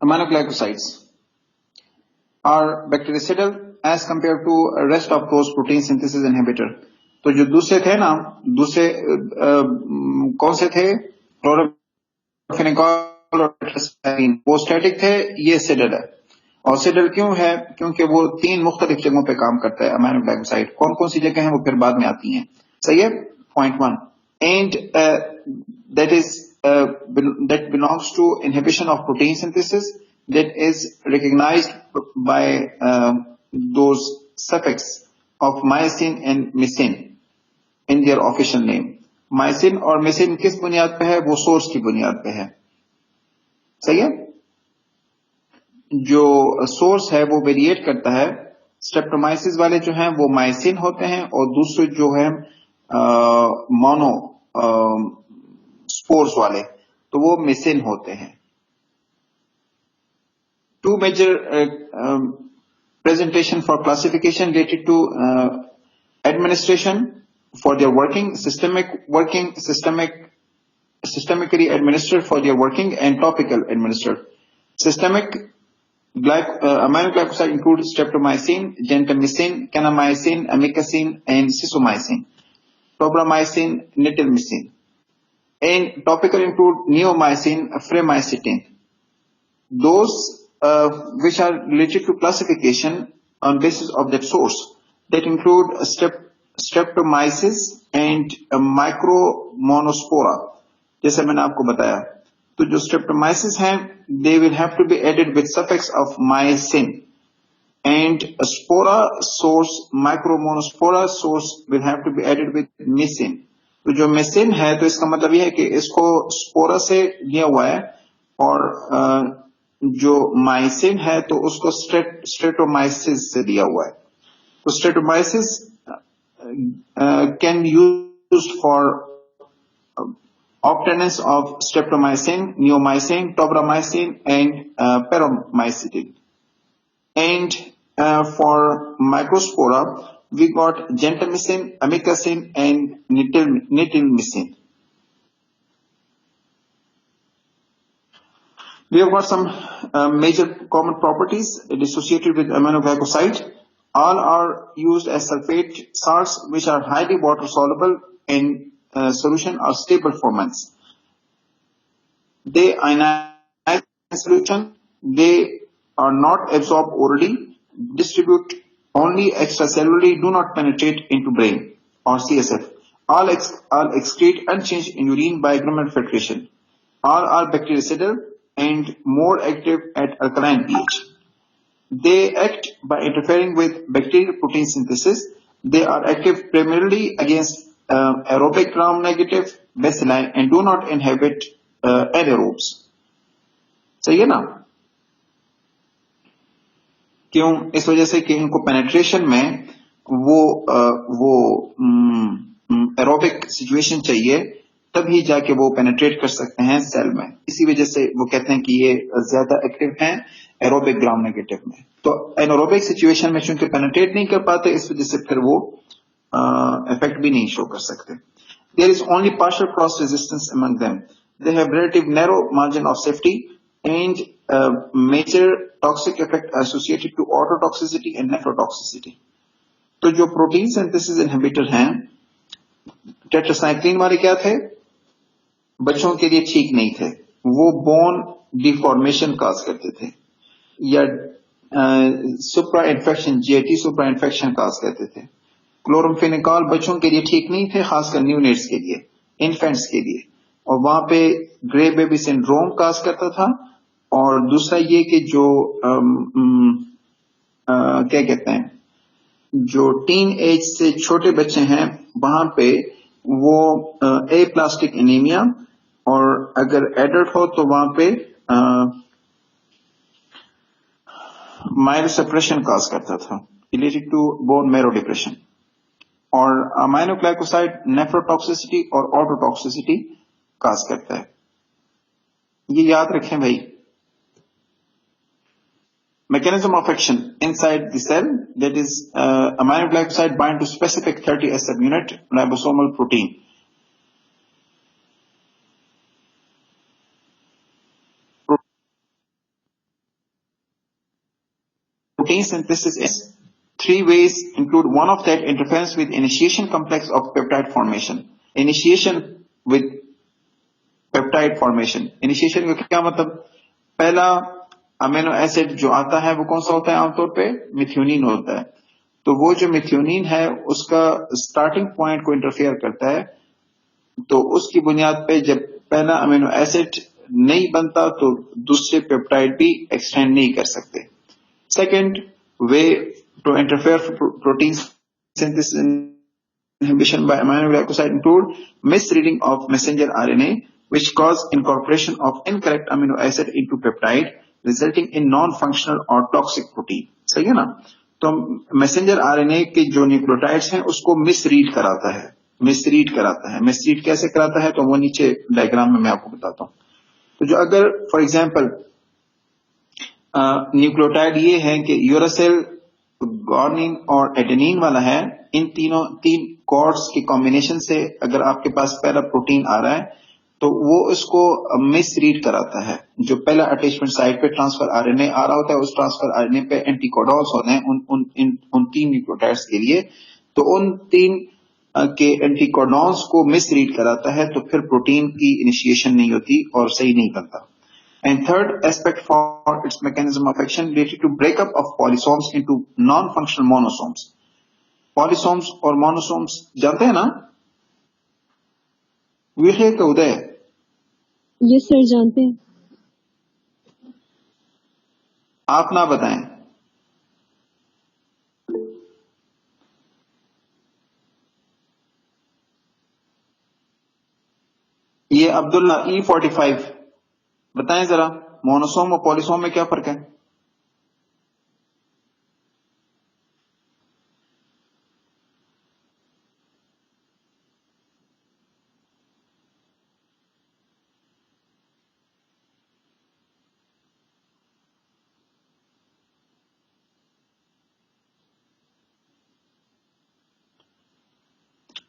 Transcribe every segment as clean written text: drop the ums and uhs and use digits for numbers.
Aminoglycosides are bactericidal as compared to rest of those protein synthesis inhibitor. तो जो दूसरे थे ना, दूसरे कौन से थे? क्लोरोफेनिकॉल और टेट्रासाइक्लिन, वो स्टैटिक थे, ये सिडल है। और सिडल क्यों है? क्योंकि वो 3 मुख्तलिफ जगहों पे काम करता है। अमीनोग्लाइकोसाइड कौन कौन सी जगह है वो फिर बाद में आती हैं। सही है, point 1। And that belongs to inhibition of protein synthesis that is recognized by those suffix of myosin and mysin in their official name. माइसिन और मिसिन किस बुनियाद पे है? वो सोर्स की बुनियाद पे है। सही है, जो सोर्स है वो वेरिएट करता है। स्ट्रेप्टोमाइसिस वाले जो हैं वो माइसिन होते हैं और दूसरे जो है मोनो स्पोर्स वाले तो वो मिसिन होते हैं। 2 major presentation for classification related to administration for their working, systemically administered for their working, and topical administered. Systemic aminoglycoside include streptomycin, gentamicin, kanamycin, amikacin, and sisomycin, tobramycin, nitilmicin. And topical include neomycin, fremycetin. Those which are related to classification on basis of that source, that include streptomyces and micromonospora, जैसे मैंने आपको बताया। तो जो streptomyces हैं, they will have to be added with suffix of mycin, and a spora source, micromonospora source will have to be added with mycin. तो जो mycin है तो इसका मतलब यह है कि इसको स्पोरा से लिया हुआ है, और जो माइसिन है तो उसको स्ट्रेटोमाइसिस से लिया हुआ है। तो streptomyces can used for obtainance of streptomycin, neomycin, tobramycin, and perimycetin. And for microspora, we got gentamicin, amikacin, and nitilmicin. We have got some major common properties associated with aminoglycoside. All are used as sulfate salts which are highly water soluble in solution or stable formats. They ionize in solution. They are not absorbed orally, distribute only extracellularly, do not penetrate into brain or CSF. All excrete unchanged in urine by glomerular filtration. All are bactericidal and more active at alkaline pH. They act by interfering with bacterial protein synthesis. They are active primarily against aerobic gram-negative bacilli and do not inhibit anaerobes. सही है ना? क्यों? इस वजह से कि इनको penetration में वो एरोबिक सिचुएशन चाहिए, तभी जाके वो पेनेट्रेट कर सकते हैं सेल में। इसी वजह से वो कहते हैं कि ये ज्यादा एक्टिव हैं एरोबिक ग्राम नेगेटिव में। तो एनारोबिक सिचुएशन में चूंकि पेनेट्रेट नहीं कर पाते, इस वजह से फिर वो इफेक्ट भी नहीं शो कर सकते। There is only partial cross resistance among them. They have relative narrow margin of safety and major toxic effect associated to ototoxicity and nephrotoxicity. तो जो प्रोटीन सिंथेसिस इनहिबिटर हैं, टेट्रासाइक्लिन वाले क्या थे? बच्चों के लिए ठीक नहीं थे, वो बोन डिफॉर्मेशन काज करते थे, या सुप्रा इन्फेक्शन, जीआईटी सुप्रा इन्फेक्शन काज करते थे। क्लोरोफेनिकॉल बच्चों के लिए ठीक नहीं थे, खासकर न्यूनेट्स के लिए, इन्फेंट्स के लिए, और वहां पे ग्रे बेबी सिंड्रोम काज करता था। और दूसरा ये कि जो क्या कहते हैं, जो टीन एज से छोटे बच्चे हैं वहां पे वो ए प्लास्टिक एनीमिया, और अगर एडल्ट हो तो वहां पे माइल्ड सप्रेशन काज करता था related to bone marrow depression. और अमाइनोग्लाइकोसाइड नेफ्रोटॉक्सिसिटी और ऑटोटॉक्सिसिटी काज करता है। ये याद रखें भाई। Mechanism of action inside the cell, that is aminoglycoside bind to specific 30S subunit ribosomal protein. protein synthesis in 3 ways include one of that interference with initiation complex of peptide formation. Initiation with peptide formation. Initiation का क्या मतलब? पहला amino acid जो आता है वो कौन सा होता है? आमतौर पे मिथ्योनिन होता है। तो वो जो मिथ्योनिन है उसका स्टार्टिंग पॉइंट को इंटरफेयर करता है, तो उसकी बुनियाद पे जब पहला अमीनो एसिड नहीं बनता तो दूसरे पेप्टाइड भी एक्सटेंड नहीं कर सकते। Second way to interfere protein synthesis inhibition by aminoglycoside include misreading of messenger RNA, which cause incorporation of incorrect amino acid into peptide, resulting in non-functional or toxic protein. सही है ना? तो messenger RNA के जो nucleotides हैं उसको misread कराता है। मिसरीड कैसे कराता है? तो वो नीचे डायग्राम में मैं आपको बताता हूं। तो जो अगर फॉर एग्जांपल न्यूक्लियोटाइड ये है कि यूरासिल, गुआनिन और एडेनिन वाला है, इन तीन कॉर्ड्स की कॉम्बिनेशन से अगर आपके पास पहला प्रोटीन आ रहा है तो वो इसको मिसरीड कराता है। जो पहला अटैचमेंट साइट पे ट्रांसफर आरएनए आ रहा होता है, उस ट्रांसफर आरएनए पे एंटीकोडॉन्स होते हैं उन तीन न्यूक्लियोटाइड्स के लिए, तो उन तीन के एंटीकोडॉन्स को मिसरीड कराता है, तो फिर प्रोटीन की इनिशिएशन नहीं होती और सही नहीं बनता। And third aspect for its mechanism of action related to breakup of polysomes into non-functional monosomes. Polysomes और monosomes जानते हैं ना? विषय का उदय। यस सर, जानते हैं। आप ना बताएं। ये अब्दुल्ला E45 बताएं जरा, मोनोसोम और पॉलीसोम में क्या फर्क है?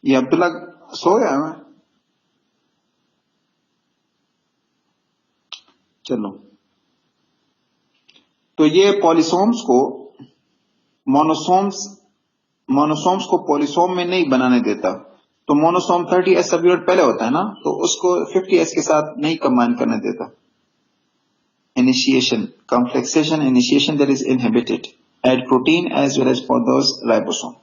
ये अब्दुल्ला सो गया मैं? चलो, तो ये पॉलीसोम्स को मोनोसोम्स को पॉलीसोम में नहीं बनाने देता। तो मोनोसोम 30S सब यूनिट पहले होता है ना, तो उसको 50S के साथ नहीं कंबाइन करने देता। Initiation, complexation initiation that is inhibited at protein as well as for those ribosome.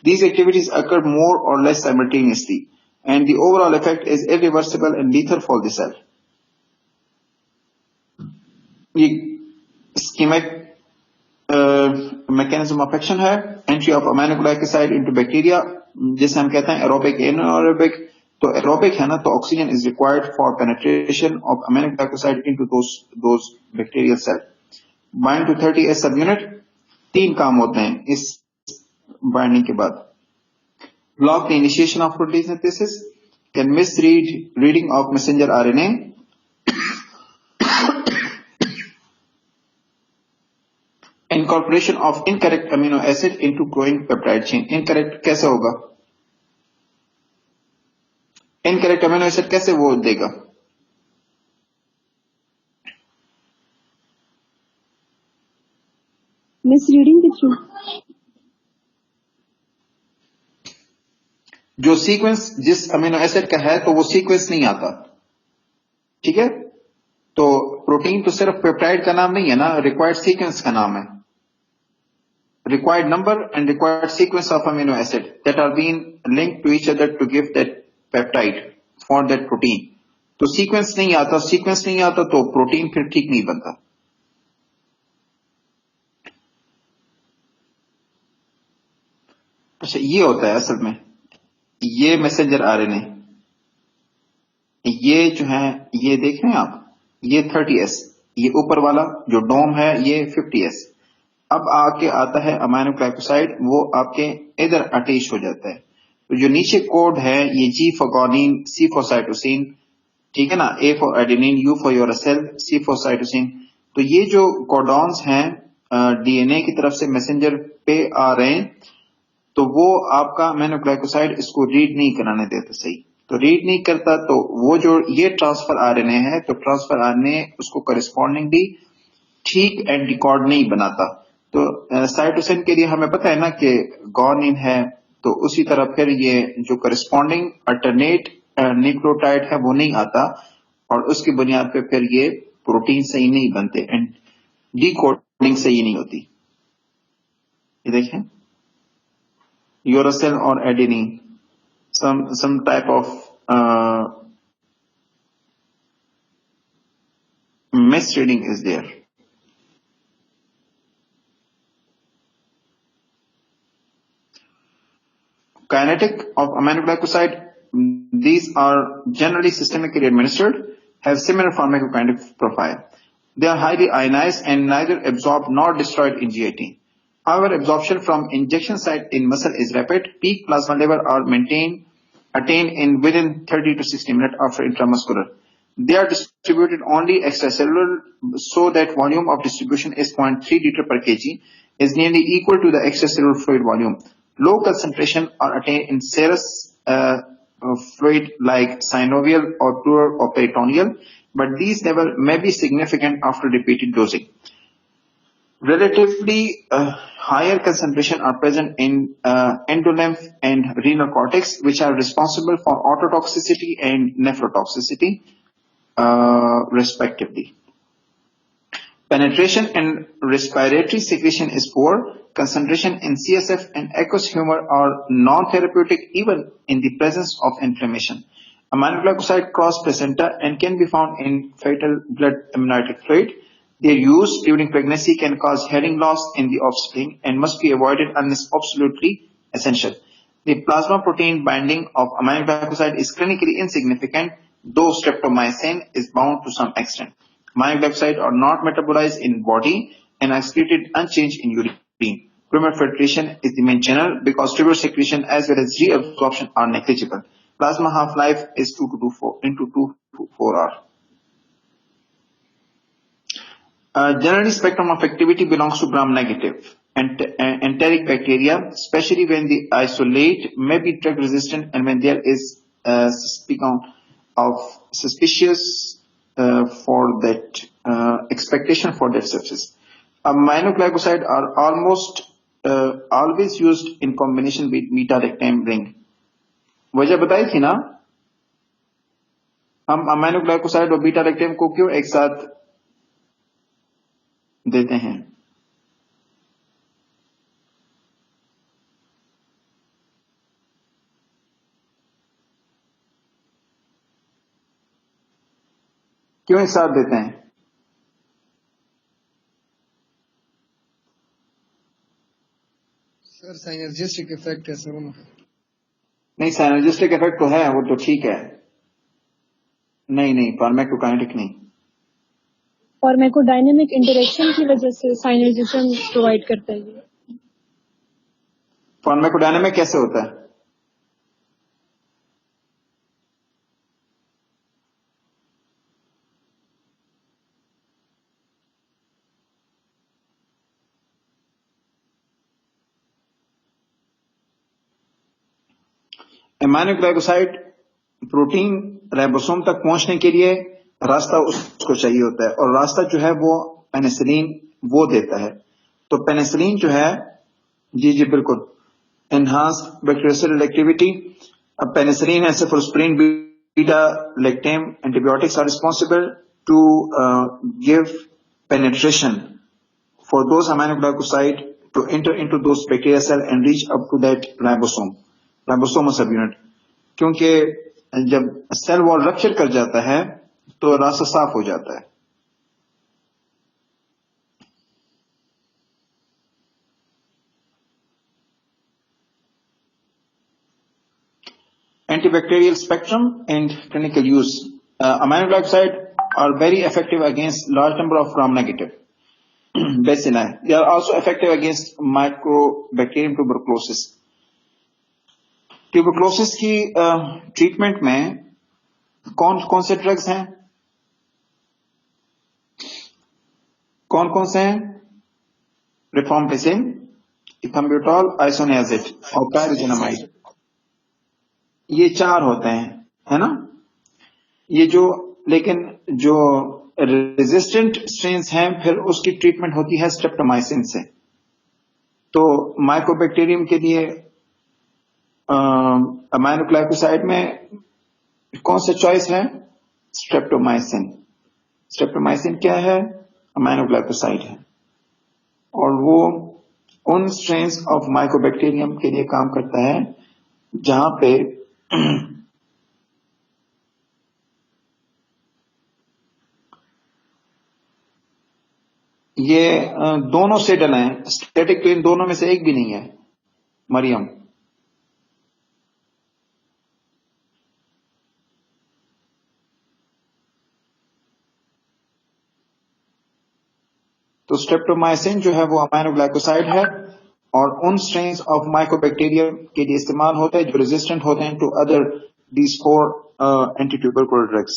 These activities occur more or less simultaneously and the overall effect is irreversible and lethal for the cell. ये schematic mechanism of action है। Entry of aminoglycoside into bacteria, जिसे हम कहते हैं aerobic anaerobic. तो aerobic है ना, तो oxygen is required for penetration of aminoglycoside into those bacterial cell. Bind to 30S सब यूनिट। 3 काम होते हैं इस बाइंडिंग के बाद। Block the initiation of protein synthesis, can misread reading of messenger RNA, incorporation of incorrect amino acid into growing peptide chain. Incorrect कैसे होगा? Incorrect amino acid कैसे वो देगा? मिसरीडिंग के थ्रू। जो सीक्वेंस जिस अमीनो एसिड का है तो वो सीक्वेंस नहीं आता, ठीक है? तो प्रोटीन तो सिर्फ पेप्टाइड का नाम नहीं है ना, रिक्वायर्ड सीक्वेंस का नाम है। Required number and required sequence of amino acid that are being linked to each other to give that peptide for that protein. तो सीक्वेंस नहीं आता तो प्रोटीन फिर ठीक नहीं बनता। अच्छा, ये होता है असल में, ये मैसेंजर आरएनए, ये जो है, ये देख रहे हैं आप, ये 30S, ये ऊपर वाला जो डोम है ये 50S। अब आके आता है अमीनोग्लाइकोसाइड, वो आपके इधर अटैच हो जाता है। तो जो नीचे कोड है ये G for guanine, C for cytosine, ठीक है ना, A for adenine, U for uracil, C for cytosine. तो ये जो कोडॉन्स हैं डीएनए की तरफ से मैसेंजर पे आ रहे हैं, तो वो आपका अमीनोग्लाइकोसाइड इसको रीड नहीं कराने देता सही। तो रीड नहीं करता, तो वो जो ये ट्रांसफर आरएनए है, तो ट्रांसफर आरएनए उसको करस्पॉन्डिंगली ठीक एंटीकोड नहीं बनाता। तो साइटोसिन के लिए हमें पता है ना कि गॉनिन है, तो उसी तरह फिर ये जो करस्पॉन्डिंग अल्टरनेट न्यूक्लियोटाइड है वो नहीं आता, और उसकी बुनियाद पे फिर ये प्रोटीन सही नहीं बनते एंड डीकोडिंग सही नहीं होती। ये देखें, यूरोसिल और adenine, some type of misreading is there. Kinetic of aminoglycoside, these are generally systemically administered, have similar pharmacokinetic profile. They are highly ionized and neither absorbed nor destroyed in GIT. However, absorption from injection site in muscle is rapid. Peak plasma level are attained in within 30 to 60 minutes after intramuscular. They are distributed only extracellular, so that volume of distribution is 0.3 liter per kg, is nearly equal to the extracellular fluid volume. Low concentration are attained in serous fluid like synovial or pleural or peritoneal, but these levels may be significant after repeated dosing. Relatively higher concentration are present in endolymph and renal cortex, which are responsible for ototoxicity and nephrotoxicity, respectively. Penetration and respiratory secretion is poor. Concentration in CSF and aqueous humor are non-therapeutic even in the presence of inflammation. Aminoglycoside cross placenta and can be found in fetal blood amniotic fluid. Their use during pregnancy can cause hearing loss in the offspring and must be avoided unless absolutely essential. The plasma protein binding of aminoglycoside is clinically insignificant, though streptomycin is bound to some extent. Aminoglycosides are not metabolized in body and are excreted unchanged in urine. Glomerular filtration is the main channel because tubular secretion as well as reabsorption are negligible. Plasma half-life is 2 to 4 hours. Generally, spectrum of activity belongs to gram-negative enteric bacteria, especially when the isolate may be drug resistant and when there is suspicious for that expectation for that sepsis. Aminoglycosides are almost always used in combination with beta-lactam ring. वजह बताई थी ना, हम aminoglycoside और beta-lactam को क्यों एक साथ देते हैं? क्यों एक साथ देते हैं? सर साइनर्जिस्टिक इफेक्ट है सर। नहीं, साइनर्जिस्टिक इफेक्ट तो है, वो तो ठीक है। नहीं, फार्माकोकाइनेटिक नहीं। फार्माकोडायनेमिक इंटरेक्शन की वजह से साइनर्जिज्म प्रोवाइड करता है। फार्माकोडायनेमिक कैसे होता है? एमाइनोग्लाइकोसाइड प्रोटीन राइबोसोम तक पहुंचने के लिए रास्ता उसको चाहिए होता है, और रास्ता जो है वो पेनिसिलिन वो देता है। तो पेनिसिलिन जो है, जी बिल्कुल, enhanced bactericidal activity. Penicillin and cephalosporin beta-lactam antibiotics are responsible to give penetration for those aminoglycoside to enter into those bacterial cell and reach up to that ribosomal subunit. क्योंकि जब cell wall rupture कर जाता है तो रास्ता साफ हो जाता है। Antibacterial spectrum and clinical use. Aminoglycosides are very effective against large number of gram-negative bacilli. They are also effective against Mycobacterium tuberculosis. Tuberculosis की ट्रीटमेंट में कौन से ड्रग्स हैं? कौन से हैं? रिफॉर्मपिसिन, इथम्ब्यूटॉल, आइसोनियाजिड और पायरोजेनामाइड। ये 4 होते हैं, है ना? ये लेकिन जो रेजिस्टेंट स्ट्रेन्स हैं फिर उसकी ट्रीटमेंट होती है स्ट्रेप्टोमाइसिन से। तो माइकोबैक्टीरियम के लिए अमाइनोग्लाइकोसाइड में कौन सा चॉइस है? स्ट्रेप्टोमाइसिन। स्ट्रेप्टोमाइसिन क्या है? अमाइनोग्लाइकोसाइड है, और वो उन स्ट्रेन्स ऑफ माइकोबैक्टीरियम के लिए काम करता है जहां पे ये दोनों से डले हैं। स्टैटिक तो इन दोनों में से एक भी नहीं है। मरियम, तो स्ट्रेप्टोमाइसिन जो है वो अमाइनोग्लाइकोसाइड है और उन स्ट्रेन्स ऑफ माइकोबैक्टीरियम के लिए इस्तेमाल होता है जो रेजिस्टेंट होते हैं to other these 4 antitubercular drugs.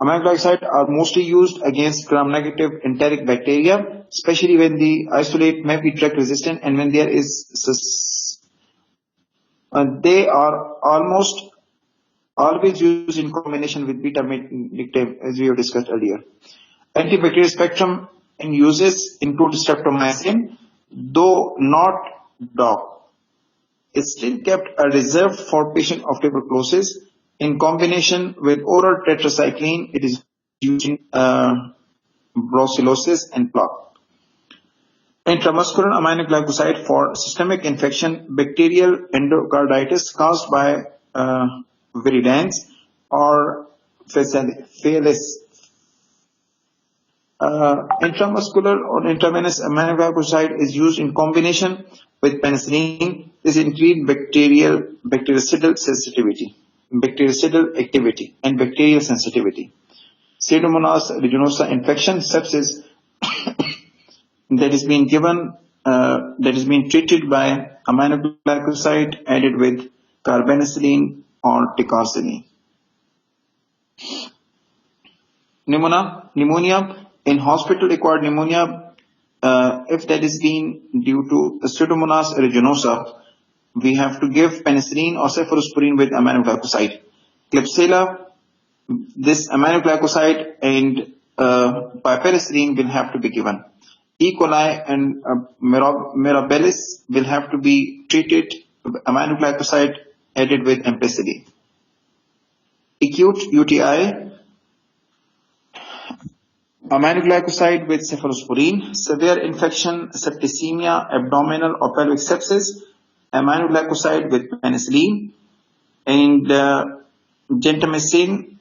Aminoglycosides are mostly used against gram-negative enteric bacteria, especially when the isolate may be drug resistant and when there is they are almost always used in combination with beta-lactam, as we have discussed earlier. Antibacterial spectrum in uses include streptomycin, though not DOC. It's still kept a reserve for patients of tuberculosis. In combination with oral tetracycline, it is used in brucellosis and plaque. Intramuscular aminoglycoside for systemic infection, bacterial endocarditis caused by virulence or phalanx. Intramuscular or intravenous aminoglycoside is used in combination with penicillin. This increases bactericidal sensitivity, bactericidal activity, and bacterial sensitivity. Pseudomonas aeruginosa infection, sepsis that is being given, that is being treated by aminoglycoside added with carbenicillin or ticarcillin. Pneumonia. In hospital-acquired pneumonia, if that is being due to Pseudomonas aeruginosa, we have to give penicillin or cephalosporin with aminoglycoside. Klebsiella, this aminoglycoside and piperacillin will have to be given. E. coli and mirabilis will have to be treated with aminoglycoside added with ampicillin. Acute UTI, aminoglycoside with cephalosporin. Severe infection, septicemia, abdominal or pelvic sepsis, aminoglycoside with penicillin. And gentamicin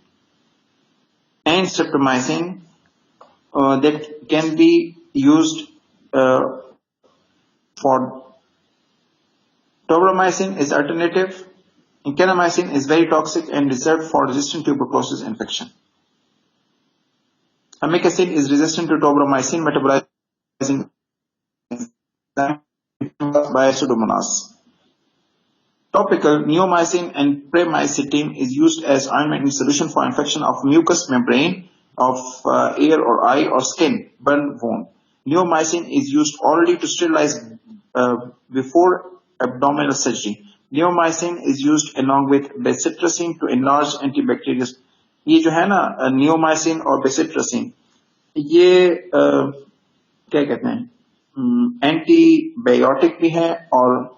and streptomycin that can be used for tobramycin is alternative. Kanamycin is very toxic and reserved for resistant tuberculosis infection. Amikacin is resistant to tobramycin, metabolizing by Pseudomonas. Topical neomycin and premicetin is used as ointment in solution for infection of mucous membrane of ear or eye or skin, burn wound. Neomycin is used orally to sterilize before abdominal surgery. Neomycin is used along with bacitracin to enlarge antibacterial. ये जो है ना neomycin और bacitracin, ये क्या कहते हैं, antibiotic भी है और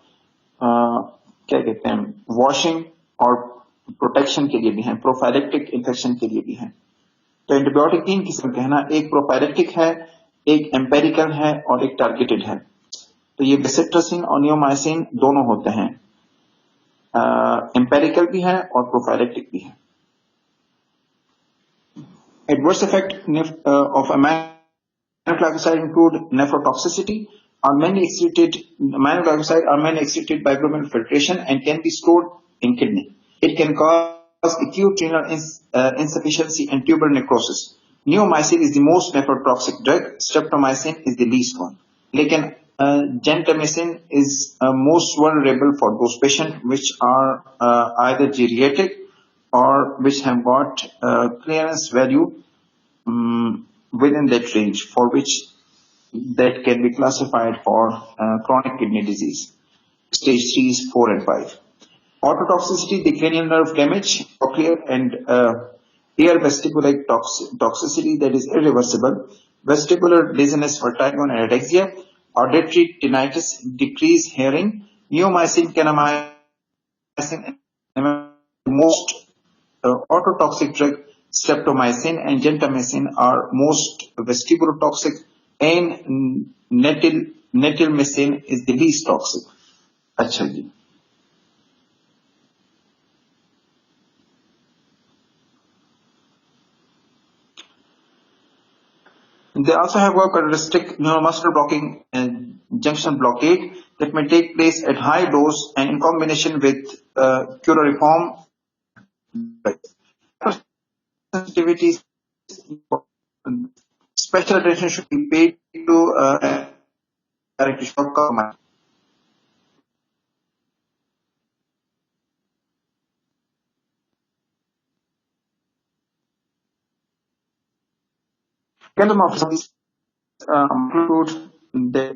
क्या कहते हैं, वॉशिंग और प्रोटेक्शन के लिए भी है, प्रोफाइलेक्टिक इन्फेक्शन के लिए भी है. तो एंटीबायोटिक 3 किस्म के हैं ना, एक प्रोफाइलेक्टिक है, एक एम्पेरिकल है और एक टारगेटेड है. तो ये बेसिट्रासिन और नियोमाइसिन दोनों होते हैं, एम्पेरिकल भी है और प्रोफाइलेक्टिक भी है. Adverse effect of aminoglycoside include nephrotoxicity. Aminoglycoside are mainly excreted by glomerular filtration and can be stored in kidney. It can cause acute renal insufficiency and tuber necrosis. Neomycin is the most nephrotoxic drug. Streptomycin is the least one. लेकिन gentamicin is most vulnerable for those patients which are either geriatric or which have got clearance value within that range, for which that can be classified for chronic kidney disease, stage 3, 4 and 5. Ototoxicity, the cranial nerve damage, cochlear and ear vestibular toxicity that is irreversible, vestibular dizziness, vertigo and ataxia, auditory tinnitus, decrease hearing. Neomycin, kanamycin, most ototoxic drug, streptomycin and gentamicin are most vestibulotoxic, and netilmicin is the least toxic. अच्छा जी. They also have work on restrict neuromuscular blocking and junction blockade that may take place at high dose and in combination with chloroform. Sensitivities, special attention should be paid to direct shock command. Include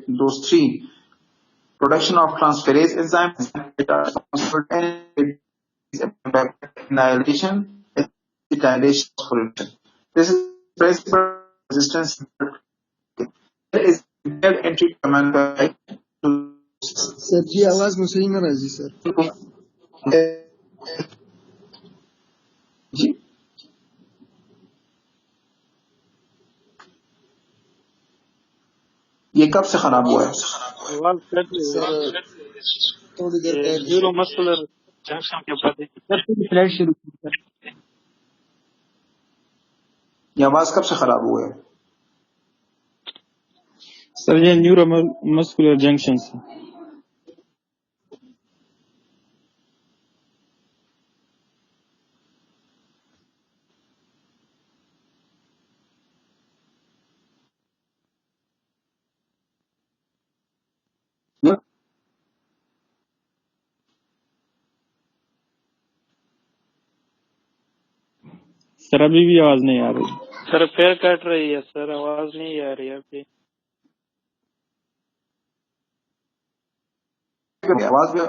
those three: production of transferase enzymes that are responsible for annihilation, dilation, phosphorylation. This is principal resistance. There is entry command to sir ji आवाज में सही ना राजी sir. जी ये कब से खराब हुआ है? सर थोड़ी देर पहले न्यूरोमस्कुलर जंक्शन के बाद फ्लैश शुरू कर. ये आवाज कब से खराब हुआ है? सर ये न्यूरोमस्कुलर जंक्शन से. सर अभी भी आवाज नहीं आ रही. सर पैर कट रही है सर, आवाज नहीं आ रही है अभी. आवाज भी